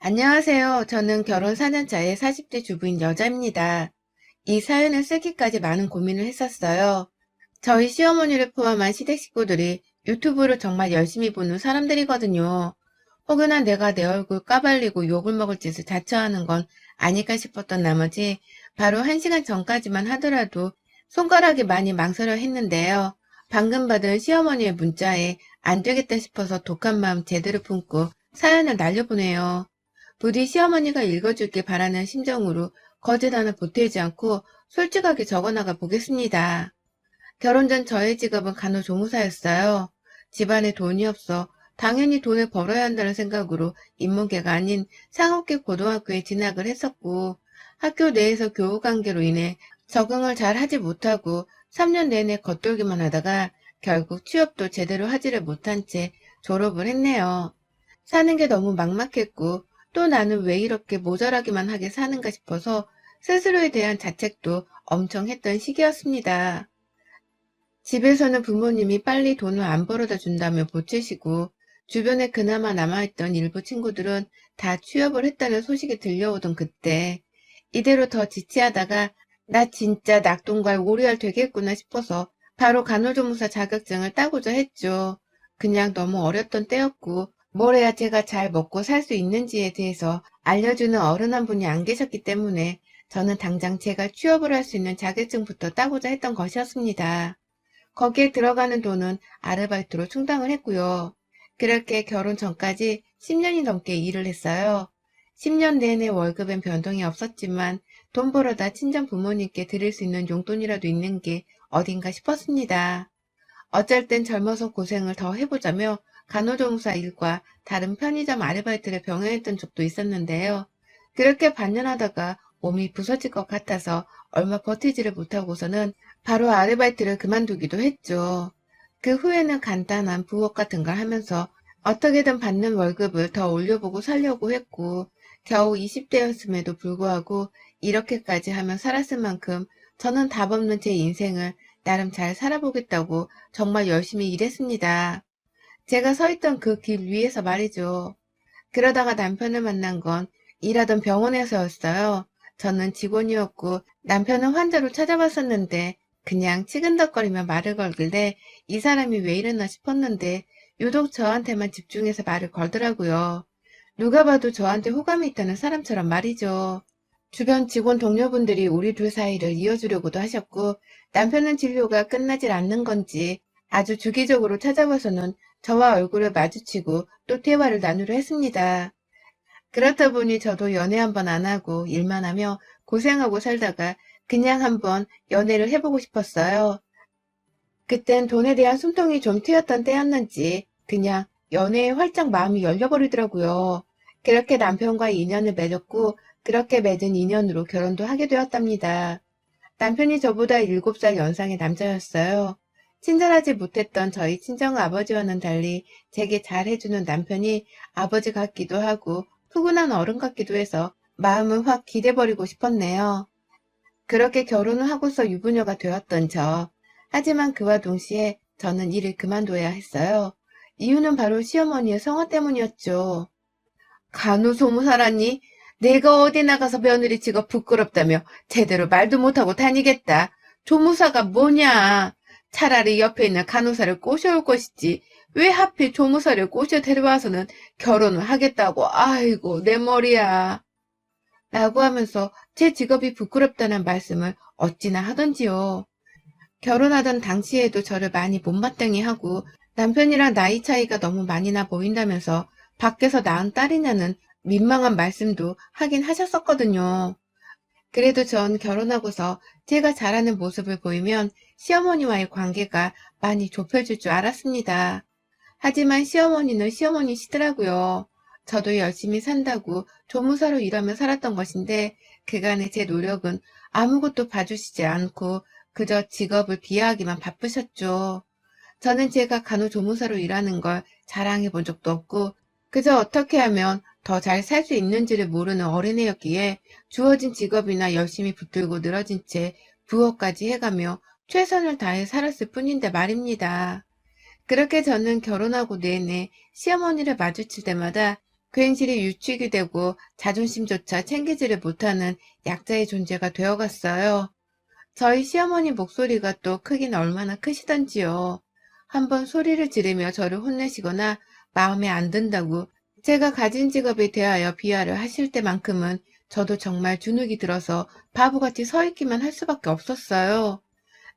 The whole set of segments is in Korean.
안녕하세요. 저는 결혼 4년차의 40대 주부인 여자입니다. 이 사연을 쓰기까지 많은 고민을 했었어요. 저희 시어머니를 포함한 시댁 식구들이 유튜브를 정말 열심히 보는 사람들이거든요. 혹여나 내가 내 얼굴 까발리고 욕을 먹을 짓을 자처하는 건 아닐까 싶었던 나머지 바로 1시간 전까지만 하더라도 손가락이 많이 망설여 했는데요. 방금 받은 시어머니의 문자에 안 되겠다 싶어서 독한 마음 제대로 품고 사연을 날려보내요. 부디 시어머니가 읽어주길 바라는 심정으로 거짓 하나 보태지 않고 솔직하게 적어나가 보겠습니다. 결혼 전 저의 직업은 간호조무사였어요. 집안에 돈이 없어 당연히 돈을 벌어야 한다는 생각으로 인문계가 아닌 상업계 고등학교에 진학을 했었고, 학교 내에서 교우 관계로 인해 적응을 잘 하지 못하고 3년 내내 겉돌기만 하다가 결국 취업도 제대로 하지를 못한 채 졸업을 했네요. 사는 게 너무 막막했고, 또 나는 왜 이렇게 모자라기만 하게 사는가 싶어서 스스로에 대한 자책도 엄청 했던 시기였습니다. 집에서는 부모님이 빨리 돈을 안 벌어다 준다며 보채시고, 주변에 그나마 남아있던 일부 친구들은 다 취업을 했다는 소식이 들려오던 그때, 이대로 더 지치하다가 나 진짜 낙동갈 오리알 되겠구나 싶어서 바로 간호조무사 자격증을 따고자 했죠. 그냥 너무 어렸던 때였고, 뭘 해야 제가 잘 먹고 살 수 있는지에 대해서 알려주는 어른 한 분이 안 계셨기 때문에 저는 당장 제가 취업을 할 수 있는 자격증부터 따고자 했던 것이었습니다. 거기에 들어가는 돈은 아르바이트로 충당을 했고요. 그렇게 결혼 전까지 10년이 넘게 일을 했어요. 10년 내내 월급엔 변동이 없었지만 돈 벌어다 친정 부모님께 드릴 수 있는 용돈이라도 있는 게 어딘가 싶었습니다. 어쩔 땐 젊어서 고생을 더 해보자며 간호조무사 일과 다른 편의점 아르바이트를 병행했던 적도 있었는데요. 그렇게 반년하다가 몸이 부서질 것 같아서 얼마 버티지를 못하고서는 바로 아르바이트를 그만두기도 했죠. 그 후에는 간단한 부업 같은 걸 하면서 어떻게든 받는 월급을 더 올려보고 살려고 했고, 겨우 20대였음에도 불구하고 이렇게까지 하면 살았을 만큼 저는 답 없는 제 인생을 나름 잘 살아보겠다고 정말 열심히 일했습니다. 제가 서 있던 그 길 위에서 말이죠. 그러다가 남편을 만난 건 일하던 병원에서였어요. 저는 직원이었고 남편은 환자로 찾아봤었는데 그냥 치근덕거리며 말을 걸길래 이 사람이 왜 이러나 싶었는데 유독 저한테만 집중해서 말을 걸더라고요. 누가 봐도 저한테 호감이 있다는 사람처럼 말이죠. 주변 직원 동료분들이 우리 둘 사이를 이어주려고도 하셨고, 남편은 진료가 끝나질 않는 건지 아주 주기적으로 찾아와서는 저와 얼굴을 마주치고 또 대화를 나누려 했습니다. 그렇다 보니 저도 연애 한번 안 하고 일만 하며 고생하고 살다가 그냥 한번 연애를 해보고 싶었어요. 그땐 돈에 대한 숨통이 좀 트였던 때였는지 그냥 연애에 활짝 마음이 열려버리더라고요. 그렇게 남편과 인연을 맺었고 그렇게 맺은 인연으로 결혼도 하게 되었답니다. 남편이 저보다 7살 연상의 남자였어요. 친절하지 못했던 저희 친정아버지와는 달리 제게 잘해주는 남편이 아버지 같기도 하고 푸근한 어른 같기도 해서 마음을 확 기대버리고 싶었네요. 그렇게 결혼을 하고서 유부녀가 되었던 저. 하지만 그와 동시에 저는 일을 그만둬야 했어요. 이유는 바로 시어머니의 성화 때문이었죠. 간호소무사라니? 내가 어디 나가서 며느리 직업 부끄럽다며 제대로 말도 못하고 다니겠다. 조무사가 뭐냐? 차라리 옆에 있는 간호사를 꼬셔올 것이지. 왜 하필 조무사를 꼬셔 데려와서는 결혼을 하겠다고. 아이고, 내 머리야. 라고 하면서 제 직업이 부끄럽다는 말씀을 어찌나 하던지요. 결혼하던 당시에도 저를 많이 못마땅해 하고 남편이랑 나이 차이가 너무 많이 나 보인다면서 밖에서 낳은 딸이냐는 민망한 말씀도 하긴 하셨었거든요. 그래도 전 결혼하고서 제가 잘하는 모습을 보이면 시어머니와의 관계가 많이 좁혀질 줄 알았습니다. 하지만 시어머니는 시어머니시더라고요. 저도 열심히 산다고 조무사로 일하며 살았던 것인데 그간의 제 노력은 아무것도 봐주시지 않고 그저 직업을 비하하기만 바쁘셨죠. 저는 제가 간호조무사로 일하는 걸 자랑해 본 적도 없고 그저 어떻게 하면 더 잘 살 수 있는지를 모르는 어린애였기에 주어진 직업이나 열심히 붙들고 늘어진 채 부업까지 해가며 최선을 다해 살았을 뿐인데 말입니다. 그렇게 저는 결혼하고 내내 시어머니를 마주칠 때마다 괜시리 유축이 되고 자존심조차 챙기지를 못하는 약자의 존재가 되어갔어요. 저희 시어머니 목소리가 또 크긴 얼마나 크시던지요. 한번 소리를 지르며 저를 혼내시거나 마음에 안 든다고 제가 가진 직업에 대하여 비하를 하실 때만큼은 저도 정말 주눅이 들어서 바보같이 서 있기만 할 수밖에 없었어요.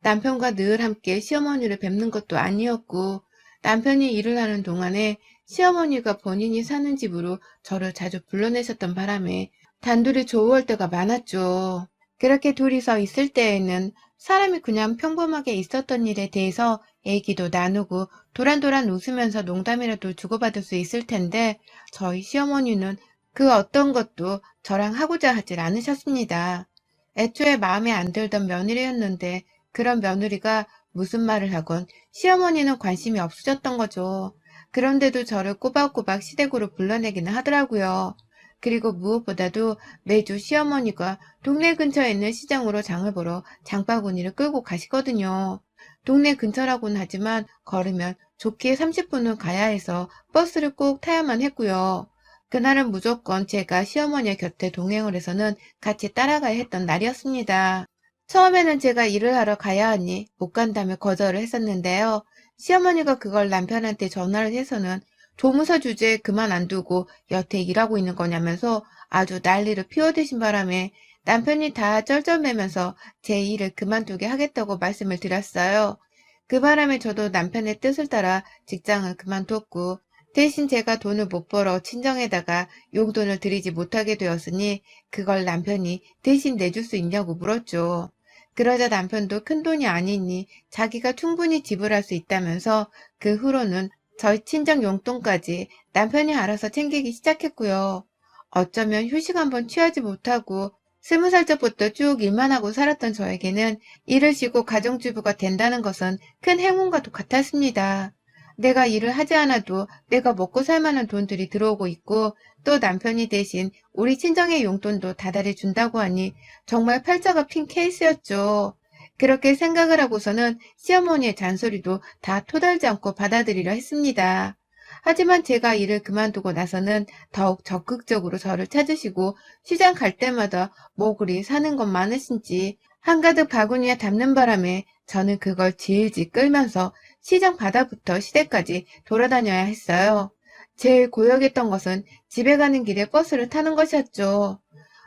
남편과 늘 함께 시어머니를 뵙는 것도 아니었고 남편이 일을 하는 동안에 시어머니가 본인이 사는 집으로 저를 자주 불러내셨던 바람에 단둘이 좋아할 때가 많았죠. 그렇게 둘이서 있을 때에는 사람이 그냥 평범하게 있었던 일에 대해서 얘기도 나누고 도란도란 웃으면서 농담이라도 주고받을 수 있을 텐데 저희 시어머니는 그 어떤 것도 저랑 하고자 하질 않으셨습니다. 애초에 마음에 안 들던 며느리였는데 그런 며느리가 무슨 말을 하건 시어머니는 관심이 없으셨던 거죠. 그런데도 저를 꼬박꼬박 시댁으로 불러내기는 하더라고요. 그리고 무엇보다도 매주 시어머니가 동네 근처에 있는 시장으로 장을 보러 장바구니를 끌고 가시거든요. 동네 근처라고는 하지만 걸으면 좋게 30분은 가야 해서 버스를 꼭 타야만 했고요. 그날은 무조건 제가 시어머니의 곁에 동행을 해서는 같이 따라가야 했던 날이었습니다. 처음에는 제가 일을 하러 가야 하니 못 간다며 거절을 했었는데요. 시어머니가 그걸 남편한테 전화를 해서는 조무사 주제에 그만 안 두고 여태 일하고 있는 거냐면서 아주 난리를 피워대신 바람에 남편이 다 쩔쩔매면서 제 일을 그만두게 하겠다고 말씀을 드렸어요. 그 바람에 저도 남편의 뜻을 따라 직장을 그만뒀고 대신 제가 돈을 못 벌어 친정에다가 용돈을 드리지 못하게 되었으니 그걸 남편이 대신 내줄 수 있냐고 물었죠. 그러자 남편도 큰돈이 아니니 자기가 충분히 지불할 수 있다면서 그 후로는 저희 친정 용돈까지 남편이 알아서 챙기기 시작했고요. 어쩌면 휴식 한번 취하지 못하고 20살 적부터 쭉 일만 하고 살았던 저에게는 일을 쉬고 가정주부가 된다는 것은 큰 행운과도 같았습니다. 내가 일을 하지 않아도 내가 먹고 살 만한 돈들이 들어오고 있고 또 남편이 대신 우리 친정의 용돈도 다달이 준다고 하니 정말 팔자가 핀 케이스였죠. 그렇게 생각을 하고서는 시어머니의 잔소리도 다 토달지 않고 받아들이려 했습니다. 하지만 제가 일을 그만두고 나서는 더욱 적극적으로 저를 찾으시고 시장 갈 때마다 뭐 그리 사는 것 많으신지 한가득 바구니에 담는 바람에 저는 그걸 질질 끌면서 시장 바닥부터 시댁까지 돌아다녀야 했어요. 제일 고역했던 것은 집에 가는 길에 버스를 타는 것이었죠.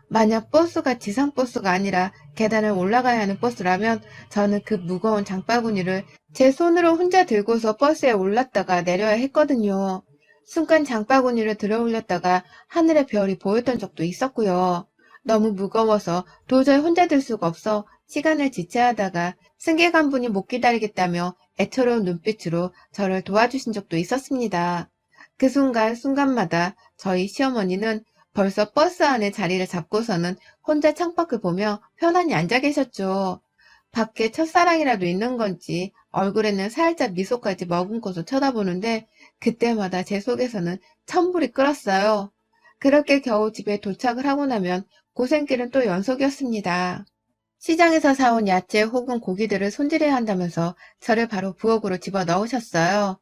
만약 버스가 지상버스가 아니라 계단을 올라가야 하는 버스라면 저는 그 무거운 장바구니를 제 손으로 혼자 들고서 버스에 올랐다가 내려야 했거든요. 순간 장바구니를 들어 올렸다가 하늘의 별이 보였던 적도 있었고요. 너무 무거워서 도저히 혼자 들 수가 없어 시간을 지체하다가 승객한분이 못 기다리겠다며 애처로운 눈빛으로 저를 도와주신 적도 있었습니다. 그 순간마다 저희 시어머니는 벌써 버스 안에 자리를 잡고서는 혼자 창밖을 보며 편안히 앉아 계셨죠. 밖에 첫사랑이라도 있는 건지 얼굴에는 살짝 미소까지 머금고서 쳐다보는데 그때마다 제 속에서는 천불이 끓었어요. 그렇게 겨우 집에 도착을 하고 나면 고생길은 또 연속이었습니다. 시장에서 사온 야채 혹은 고기들을 손질해야 한다면서 저를 바로 부엌으로 집어넣으셨어요.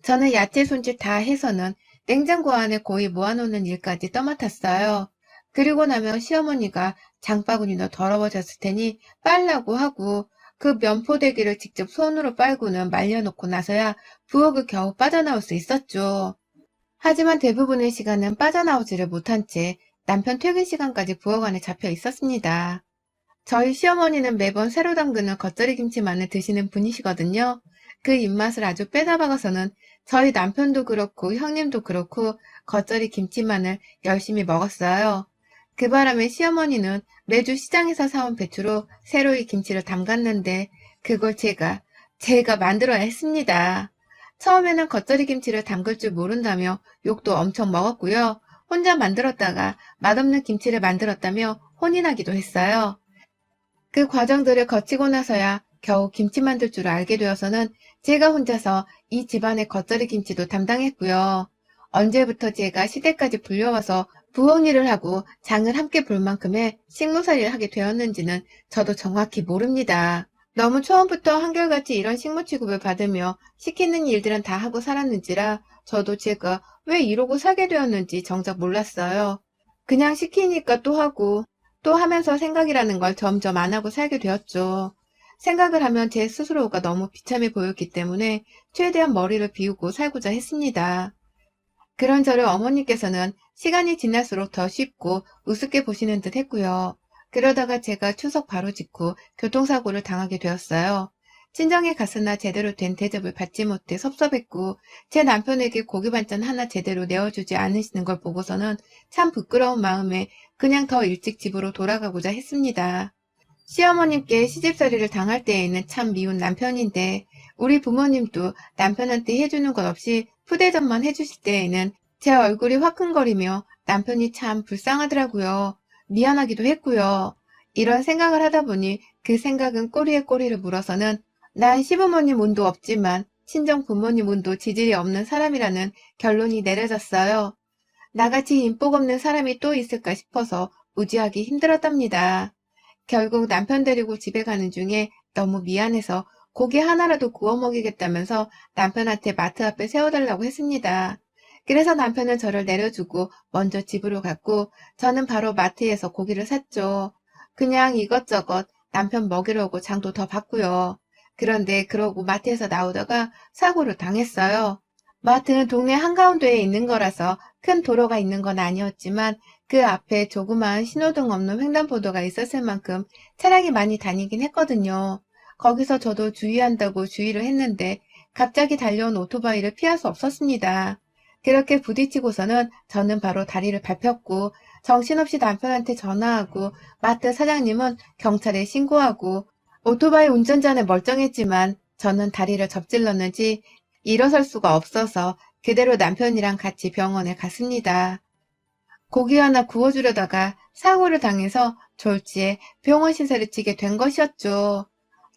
저는 야채 손질 다 해서는 냉장고 안에 고이 모아놓는 일까지 떠맡았어요. 그리고 나면 시어머니가 장바구니도 더러워졌을 테니 빨라고 하고 그 면포대기를 직접 손으로 빨고는 말려놓고 나서야 부엌을 겨우 빠져나올 수 있었죠. 하지만 대부분의 시간은 빠져나오지를 못한 채 남편 퇴근 시간까지 부엌 안에 잡혀 있었습니다. 저희 시어머니는 매번 새로 담그는 겉절이 김치만을 드시는 분이시거든요. 그 입맛을 아주 빼다박아서는 저희 남편도 그렇고 형님도 그렇고 겉절이 김치만을 열심히 먹었어요. 그 바람에 시어머니는 매주 시장에서 사온 배추로 새로이 김치를 담갔는데 그걸 제가 만들어야 했습니다. 처음에는 겉절이 김치를 담글 줄 모른다며 욕도 엄청 먹었고요. 혼자 만들었다가 맛없는 김치를 만들었다며 혼이 나기도 했어요. 그 과정들을 거치고 나서야 겨우 김치 만들 줄 알게 되어서는 제가 혼자서 이 집안의 겉절이 김치도 담당했고요. 언제부터 제가 시댁까지 불려와서 부엌 일을 하고 장을 함께 볼 만큼의 식모살이를 하게 되었는지는 저도 정확히 모릅니다. 너무 처음부터 한결같이 이런 식모 취급을 받으며 시키는 일들은 다 하고 살았는지라 저도 제가 왜 이러고 살게 되었는지 정작 몰랐어요. 그냥 시키니까 또 하고 또 하면서 생각이라는 걸 점점 안 하고 살게 되었죠. 생각을 하면 제 스스로가 너무 비참해 보였기 때문에 최대한 머리를 비우고 살고자 했습니다. 그런 저를 어머니께서는 시간이 지날수록 더 쉽고 우습게 보시는 듯 했고요. 그러다가 제가 추석 바로 직후 교통사고를 당하게 되었어요. 친정에 갔으나 제대로 된 대접을 받지 못해 섭섭했고 제 남편에게 고기 반찬 하나 제대로 내어주지 않으시는 걸 보고서는 참 부끄러운 마음에 그냥 더 일찍 집으로 돌아가고자 했습니다. 시어머님께 시집살이를 당할 때에는 참 미운 남편인데 우리 부모님도 남편한테 해주는 것 없이 푸대접만 해주실 때에는 제 얼굴이 화끈거리며 남편이 참 불쌍하더라고요. 미안하기도 했고요. 이런 생각을 하다 보니 그 생각은 꼬리에 꼬리를 물어서는 난 시부모님 운도 없지만 친정 부모님 운도 지질이 없는 사람이라는 결론이 내려졌어요. 나같이 인복 없는 사람이 또 있을까 싶어서 무지하기 힘들었답니다. 결국 남편 데리고 집에 가는 중에 너무 미안해서 고기 하나라도 구워 먹이겠다면서 남편한테 마트 앞에 세워달라고 했습니다. 그래서 남편은 저를 내려주고 먼저 집으로 갔고 저는 바로 마트에서 고기를 샀죠. 그냥 이것저것 남편 먹이려고 장도 더 봤고요. 그런데 그러고 마트에서 나오다가 사고를 당했어요. 마트는 동네 한가운데에 있는 거라서 큰 도로가 있는 건 아니었지만 그 앞에 조그마한 신호등 없는 횡단보도가 있었을 만큼 차량이 많이 다니긴 했거든요. 거기서 저도 주의한다고 주의를 했는데 갑자기 달려온 오토바이를 피할 수 없었습니다. 그렇게 부딪히고서는 저는 바로 다리를 밟혔고 정신없이 남편한테 전화하고 마트 사장님은 경찰에 신고하고 오토바이 운전자는 멀쩡했지만 저는 다리를 접질렀는지 일어설 수가 없어서 그대로 남편이랑 같이 병원에 갔습니다. 고기 하나 구워주려다가 사고를 당해서 졸지에 병원 신세를 지게 된 것이었죠.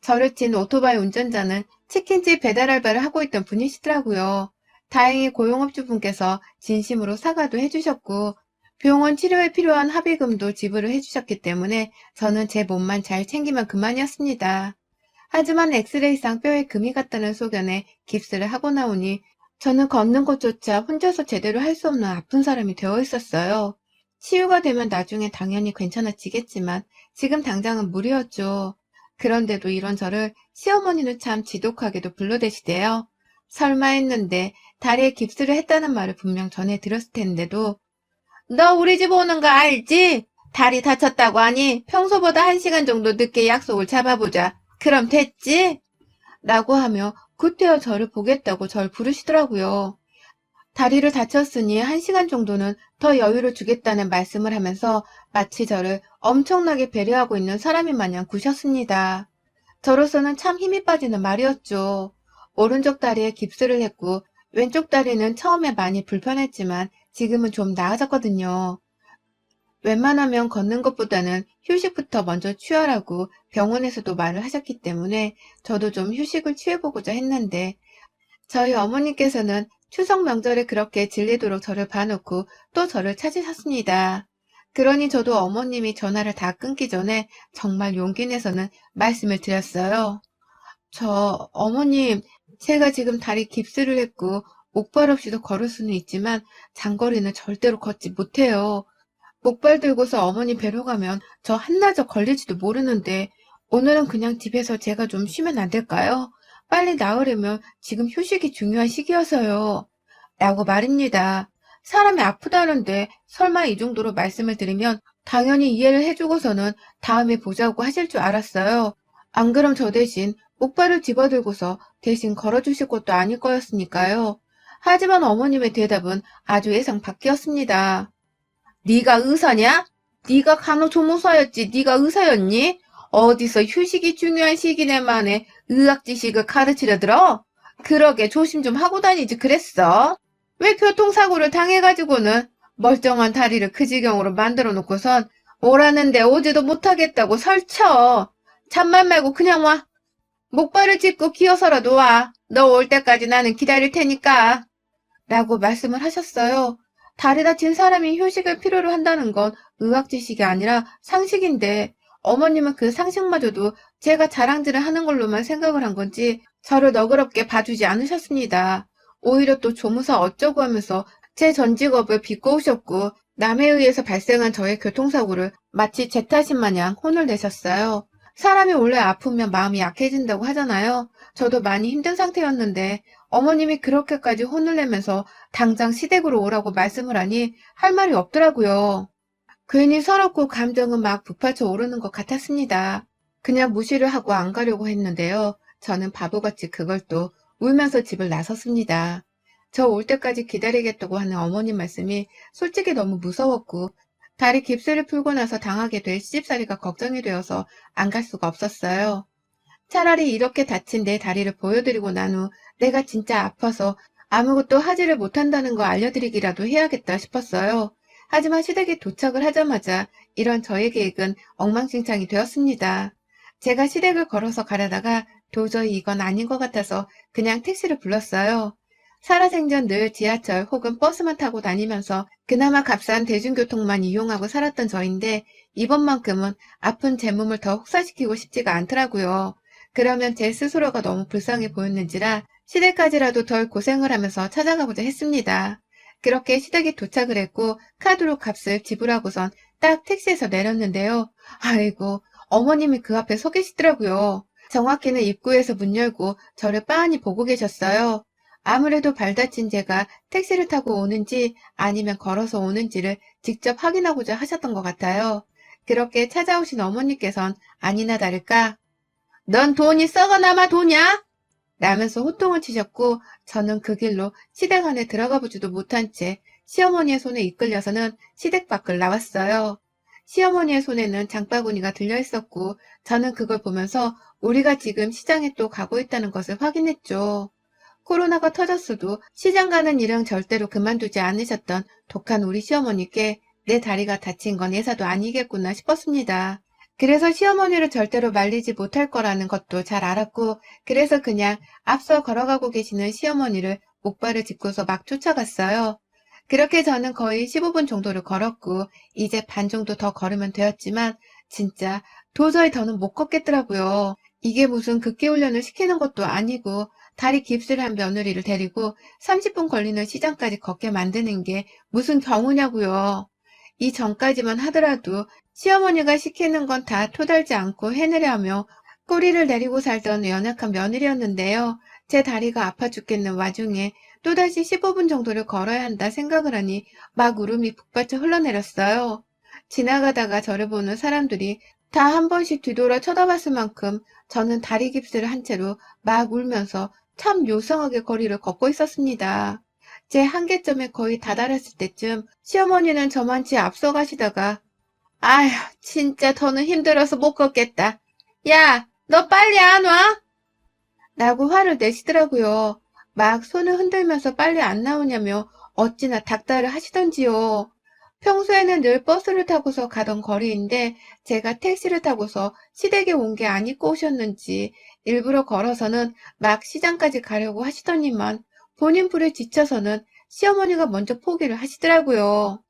저를 친 오토바이 운전자는 치킨집 배달 알바를 하고 있던 분이시더라고요. 다행히 고용업주분께서 진심으로 사과도 해주셨고 병원 치료에 필요한 합의금도 지불을 해주셨기 때문에 저는 제 몸만 잘 챙기면 그만이었습니다. 하지만 엑스레이상 뼈에 금이 갔다는 소견에 깁스를 하고 나오니 저는 걷는 것조차 혼자서 제대로 할 수 없는 아픈 사람이 되어 있었어요. 치유가 되면 나중에 당연히 괜찮아지겠지만 지금 당장은 무리였죠. 그런데도 이런 저를 시어머니는 참 지독하게도 불러대시대요. 설마 했는데 다리에 깁스를 했다는 말을 분명 전해 들었을 텐데도 너 우리 집 오는 거 알지? 다리 다쳤다고 하니 평소보다 1시간 정도 늦게 약속을 잡아보자. 그럼 됐지? 라고 하며 구태여 저를 보겠다고 절 부르시더라고요. 다리를 다쳤으니 1시간 정도는 더 여유를 주겠다는 말씀을 하면서 마치 저를 엄청나게 배려하고 있는 사람이 마냥 구셨습니다. 저로서는 참 힘이 빠지는 말이었죠. 오른쪽 다리에 깁스를 했고 왼쪽 다리는 처음에 많이 불편했지만 지금은 좀 나아졌거든요. 웬만하면 걷는 것보다는 휴식부터 먼저 취하라고 병원에서도 말을 하셨기 때문에 저도 좀 휴식을 취해보고자 했는데 저희 어머니께서는 추석 명절에 그렇게 질리도록 저를 봐놓고 또 저를 찾으셨습니다. 그러니 저도 어머님이 전화를 다 끊기 전에 정말 용기 내서는 말씀을 드렸어요. 어머님, 제가 지금 다리 깁스를 했고 목발 없이도 걸을 수는 있지만 장거리는 절대로 걷지 못해요. 목발 들고서 어머니 뵈러 가면 저 한나절 걸릴지도 모르는데 오늘은 그냥 집에서 제가 좀 쉬면 안 될까요? 빨리 나으려면 지금 휴식이 중요한 시기여서요. 라고 말입니다. 사람이 아프다는데 설마 이 정도로 말씀을 드리면 당연히 이해를 해주고서는 다음에 보자고 하실 줄 알았어요. 안 그럼 저 대신 목발을 집어들고서 대신 걸어주실 것도 아닐 거였으니까요. 하지만 어머님의 대답은 아주 예상 밖이었습니다. 네가 의사냐? 네가 간호조무사였지 네가 의사였니? 어디서 휴식이 중요한 시기네만에 의학 지식을 가르치려 들어? 그러게 조심 좀 하고 다니지 그랬어? 왜 교통사고를 당해가지고는 멀쩡한 다리를 그 지경으로 만들어 놓고선 오라는데 오지도 못하겠다고 설쳐. 잠만 말고 그냥 와. 목발을 짚고 기어서라도 와. 너 올 때까지 나는 기다릴 테니까. 라고 말씀을 하셨어요. 다리 다친 사람이 휴식을 필요로 한다는 건 의학 지식이 아니라 상식인데 어머님은 그 상식마저도 제가 자랑질을 하는 걸로만 생각을 한 건지 저를 너그럽게 봐주지 않으셨습니다. 오히려 또 조무사 어쩌고 하면서 제 전 직업을 비꼬으셨고 남에 의해서 발생한 저의 교통사고를 마치 제 탓인 마냥 혼을 내셨어요. 사람이 원래 아프면 마음이 약해진다고 하잖아요. 저도 많이 힘든 상태였는데 어머님이 그렇게까지 혼을 내면서 당장 시댁으로 오라고 말씀을 하니 할 말이 없더라고요. 괜히 서럽고 감정은 막 북받쳐 오르는 것 같았습니다. 그냥 무시를 하고 안 가려고 했는데요. 저는 바보같이 그걸 또 울면서 집을 나섰습니다. 저 올 때까지 기다리겠다고 하는 어머님 말씀이 솔직히 너무 무서웠고 다리 깁스를 풀고 나서 당하게 될 시집살이가 걱정이 되어서 안 갈 수가 없었어요. 차라리 이렇게 다친 내 다리를 보여드리고 난 후 내가 진짜 아파서 아무것도 하지를 못한다는 거 알려드리기라도 해야겠다 싶었어요. 하지만 시댁에 도착을 하자마자 이런 저의 계획은 엉망진창이 되었습니다. 제가 시댁을 걸어서 가려다가 도저히 이건 아닌 것 같아서 그냥 택시를 불렀어요. 살아생전 늘 지하철 혹은 버스만 타고 다니면서 그나마 값싼 대중교통만 이용하고 살았던 저인데 이번만큼은 아픈 제 몸을 더 혹사시키고 싶지가 않더라고요. 그러면 제 스스로가 너무 불쌍해 보였는지라 시댁까지라도 덜 고생을 하면서 찾아가고자 했습니다. 그렇게 시댁에 도착을 했고 카드로 값을 지불하고선 딱 택시에서 내렸는데요. 아이고, 어머님이 그 앞에 서 계시더라고요. 정확히는 입구에서 문 열고 저를 빤히 보고 계셨어요. 아무래도 발다친 제가 택시를 타고 오는지 아니면 걸어서 오는지를 직접 확인하고자 하셨던 것 같아요. 그렇게 찾아오신 어머니께선 아니나 다를까 넌 돈이 썩어나마 도냐? 라면서 호통을 치셨고 저는 그 길로 시댁 안에 들어가 보지도 못한 채 시어머니의 손에 이끌려서는 시댁 밖을 나왔어요. 시어머니의 손에는 장바구니가 들려 있었고 저는 그걸 보면서 우리가 지금 시장에 또 가고 있다는 것을 확인했죠. 코로나가 터졌어도 시장 가는 일은 절대로 그만두지 않으셨던 독한 우리 시어머니께 내 다리가 다친 건 예사도 아니겠구나 싶었습니다. 그래서 시어머니를 절대로 말리지 못할 거라는 것도 잘 알았고 그래서 그냥 앞서 걸어가고 계시는 시어머니를 목발을 짚고서 막 쫓아갔어요. 그렇게 저는 거의 15분 정도를 걸었고 이제 반 정도 더 걸으면 되었지만 진짜 도저히 더는 못 걷겠더라고요. 이게 무슨 극기훈련을 시키는 것도 아니고 다리 깁스를 한 며느리를 데리고 30분 걸리는 시장까지 걷게 만드는 게 무슨 경우냐고요. 이 전까지만 하더라도 시어머니가 시키는 건 다 토달지 않고 해내려 하며 꼬리를 내리고 살던 연약한 며느리였는데요. 제 다리가 아파 죽겠는 와중에 또다시 15분 정도를 걸어야 한다 생각을 하니 막 울음이 북받쳐 흘러내렸어요. 지나가다가 저를 보는 사람들이 다 한 번씩 뒤돌아 쳐다봤을 만큼 저는 다리 깁스를 한 채로 막 울면서 참 요상하게 거리를 걷고 있었습니다. 제 한계점에 거의 다다랐을 때쯤 시어머니는 저만치 앞서가시다가 아휴, 진짜 더는 힘들어서 못 걷겠다. 야, 너 빨리 안 와? 라고 화를 내시더라고요. 막 손을 흔들면서 빨리 안 나오냐며 어찌나 닥달을 하시던지요. 평소에는 늘 버스를 타고서 가던 거리인데 제가 택시를 타고서 시댁에 온 게 안 입고 오셨는지 일부러 걸어서는 막 시장까지 가려고 하시더니만 본인 불에 지쳐서는 시어머니가 먼저 포기를 하시더라고요.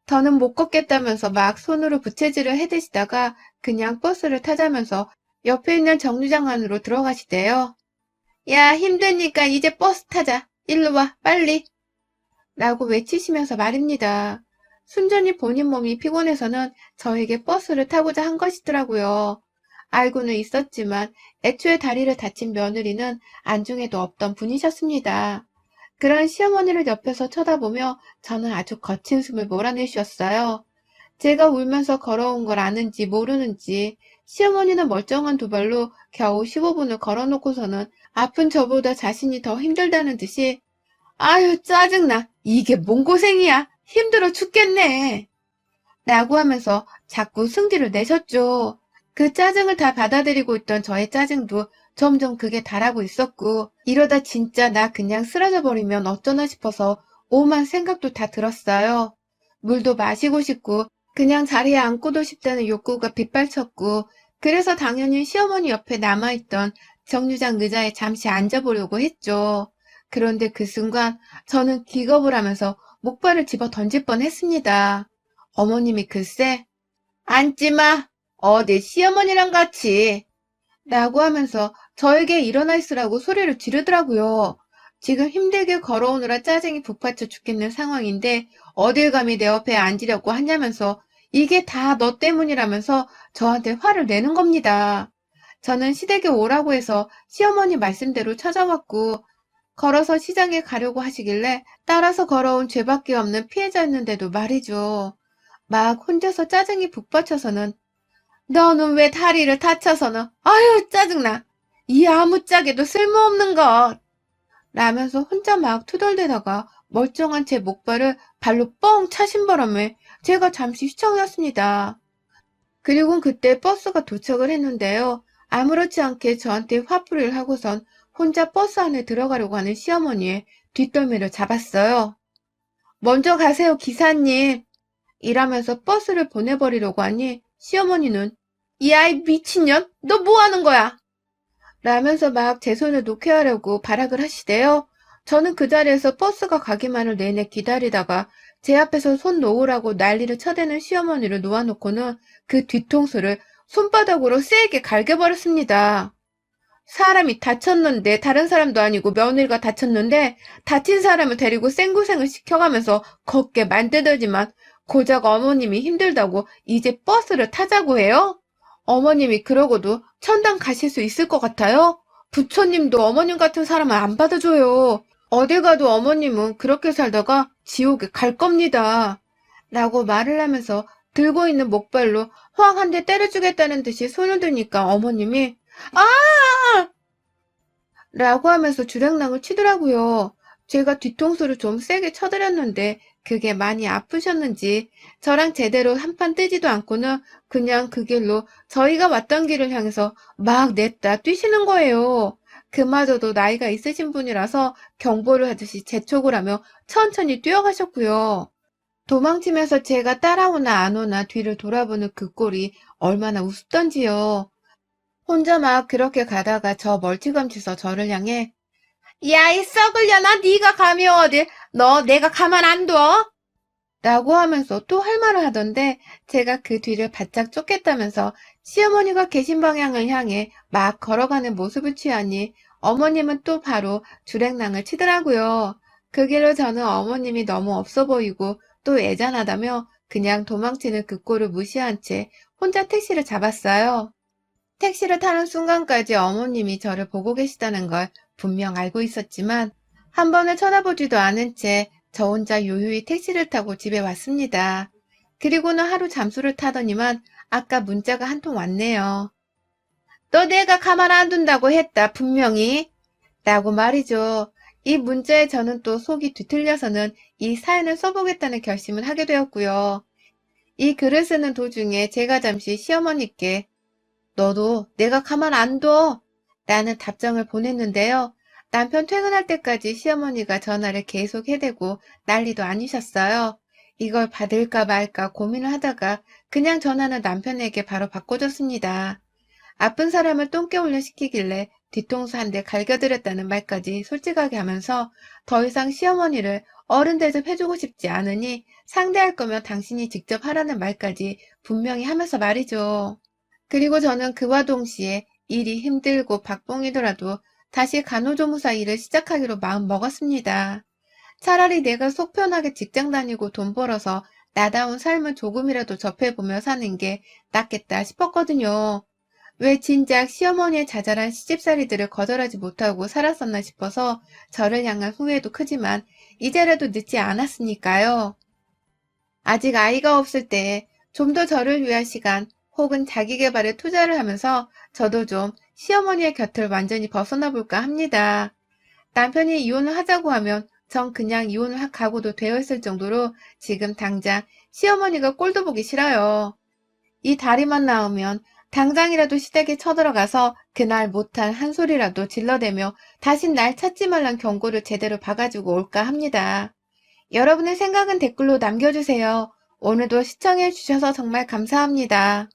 더는 못 걷겠다면서 막 손으로 부채질을 해대시다가 그냥 버스를 타자면서 옆에 있는 정류장 안으로 들어가시대요. 야, 힘드니까 이제 버스 타자. 일로 와, 빨리. 라고 외치시면서 말입니다. 순전히 본인 몸이 피곤해서는 저에게 버스를 타고자 한 것이더라고요. 알고는 있었지만 애초에 다리를 다친 며느리는 안중에도 없던 분이셨습니다. 그런 시어머니를 옆에서 쳐다보며 저는 아주 거친 숨을 몰아내쉬었어요. 제가 울면서 걸어온 걸 아는지 모르는지 시어머니는 멀쩡한 두 발로 겨우 15분을 걸어놓고서는 아픈 저보다 자신이 더 힘들다는 듯이 아유 짜증나. 이게 뭔 고생이야. 힘들어 죽겠네. 라고 하면서 자꾸 승질을 내셨죠. 그 짜증을 다 받아들이고 있던 저의 짜증도 점점 극에 달하고 있었고 이러다 진짜 나 그냥 쓰러져 버리면 어쩌나 싶어서 오만 생각도 다 들었어요. 물도 마시고 싶고 그냥 자리에 앉고도 싶다는 욕구가 빗발쳤고 그래서 당연히 시어머니 옆에 남아있던 정류장 의자에 잠시 앉아보려고 했죠. 그런데 그 순간 저는 기겁을 하면서 목발을 집어 던질 뻔했습니다. 어머님이 글쎄 앉지마 어디 시어머니랑 같이 라고 하면서 저에게 일어나 있으라고 소리를 지르더라고요. 지금 힘들게 걸어오느라 짜증이 북받쳐 죽겠는 상황인데 어딜 감히 내 옆에 앉으려고 하냐면서 이게 다 너 때문이라면서 저한테 화를 내는 겁니다. 저는 시댁에 오라고 해서 시어머니 말씀대로 찾아왔고 걸어서 시장에 가려고 하시길래 따라서 걸어온 죄밖에 없는 피해자였는데도 말이죠. 막 혼자서 짜증이 북받쳐서는 너는 왜 다리를 다쳐서는 아유 짜증나. 이 아무짝에도 쓸모없는 것. 라면서 혼자 막 투덜대다가 멀쩡한 제 목발을 발로 뻥 차신 바람에 제가 잠시 휘청였습니다. 그리고 그때 버스가 도착을 했는데요. 아무렇지 않게 저한테 화풀이를 하고선 혼자 버스 안에 들어가려고 하는 시어머니의 뒷덜미를 잡았어요. 먼저 가세요, 기사님. 이라면서 버스를 보내버리려고 하니 시어머니는 이 아이 미친년? 너 뭐 하는 거야? 라면서 막 제 손을 놓게 하려고 발악을 하시대요. 저는 그 자리에서 버스가 가기만을 내내 기다리다가 제 앞에서 손 놓으라고 난리를 쳐대는 시어머니를 놓아놓고는 그 뒤통수를 손바닥으로 세게 갈겨버렸습니다. 사람이 다쳤는데 다른 사람도 아니고 며느리가 다쳤는데 다친 사람을 데리고 생고생을 시켜가면서 걷게 만들더지만 고작 어머님이 힘들다고 이제 버스를 타자고 해요? 어머님이 그러고도 천당 가실 수 있을 것 같아요? 부처님도 어머님 같은 사람을 안 받아줘요. 어딜 가도 어머님은 그렇게 살다가 지옥에 갈 겁니다. 라고 말을 하면서 들고 있는 목발로 확 한 대 때려주겠다는 듯이 손을 드니까 어머님이 아! 라고 하면서 주랭랑을 치더라고요. 제가 뒤통수를 좀 세게 쳐드렸는데 그게 많이 아프셨는지 저랑 제대로 한판 뜨지도 않고는 그냥 그 길로 저희가 왔던 길을 향해서 막 냈다 뛰시는 거예요. 그마저도 나이가 있으신 분이라서 경보를 하듯이 재촉을 하며 천천히 뛰어가셨고요. 도망치면서 제가 따라오나 안 오나 뒤를 돌아보는 그 꼴이 얼마나 우습던지요. 혼자 막 그렇게 가다가 저 멀찌감치서 저를 향해 야, 이 썩을려나 네가 감히 어딜 너 내가 가만 안 둬? 라고 하면서 또 할 말을 하던데 제가 그 뒤를 바짝 쫓겠다면서 시어머니가 계신 방향을 향해 막 걸어가는 모습을 취하니 어머님은 또 바로 주랭랑을 치더라고요. 그 길로 저는 어머님이 너무 없어 보이고 또 애잔하다며 그냥 도망치는 그 꼴을 무시한 채 혼자 택시를 잡았어요. 택시를 타는 순간까지 어머님이 저를 보고 계시다는 걸 분명 알고 있었지만 한 번을 쳐다보지도 않은 채 저 혼자 요요히 택시를 타고 집에 왔습니다. 그리고는 하루 잠수를 타더니만 아까 문자가 한 통 왔네요. 너 내가 가만 안 둔다고 했다 분명히 라고 말이죠. 이 문자에 저는 또 속이 뒤틀려서는 이 사연을 써보겠다는 결심을 하게 되었고요. 이 글을 쓰는 도중에 제가 잠시 시어머니께 너도 내가 가만 안 둬 라는 답장을 보냈는데요. 남편 퇴근할 때까지 시어머니가 전화를 계속 해대고 난리도 아니셨어요. 이걸 받을까 말까 고민을 하다가 그냥 전화는 남편에게 바로 바꿔줬습니다. 아픈 사람을 똥개울려 시키길래 뒤통수 한 대 갈겨드렸다는 말까지 솔직하게 하면서 더 이상 시어머니를 어른 대접해주고 싶지 않으니 상대할 거면 당신이 직접 하라는 말까지 분명히 하면서 말이죠. 그리고 저는 그와 동시에 일이 힘들고 박봉이더라도 다시 간호조무사 일을 시작하기로 마음 먹었습니다. 차라리 내가 속 편하게 직장 다니고 돈 벌어서 나다운 삶을 조금이라도 접해보며 사는 게 낫겠다 싶었거든요. 왜 진작 시어머니의 자잘한 시집살이들을 거절하지 못하고 살았었나 싶어서 저를 향한 후회도 크지만 이제라도 늦지 않았으니까요. 아직 아이가 없을 때에 좀 더 저를 위한 시간 혹은 자기 개발에 투자를 하면서 저도 좀 시어머니의 곁을 완전히 벗어나 볼까 합니다. 남편이 이혼을 하자고 하면 전 그냥 이혼을 각오도 되어 있을 정도로 지금 당장 시어머니가 꼴도 보기 싫어요. 이 다리만 나오면 당장이라도 시댁에 쳐들어가서 그날 못한 한 소리라도 질러대며 다신 날 찾지 말란 경고를 제대로 박아주고 올까 합니다. 여러분의 생각은 댓글로 남겨주세요. 오늘도 시청해주셔서 정말 감사합니다.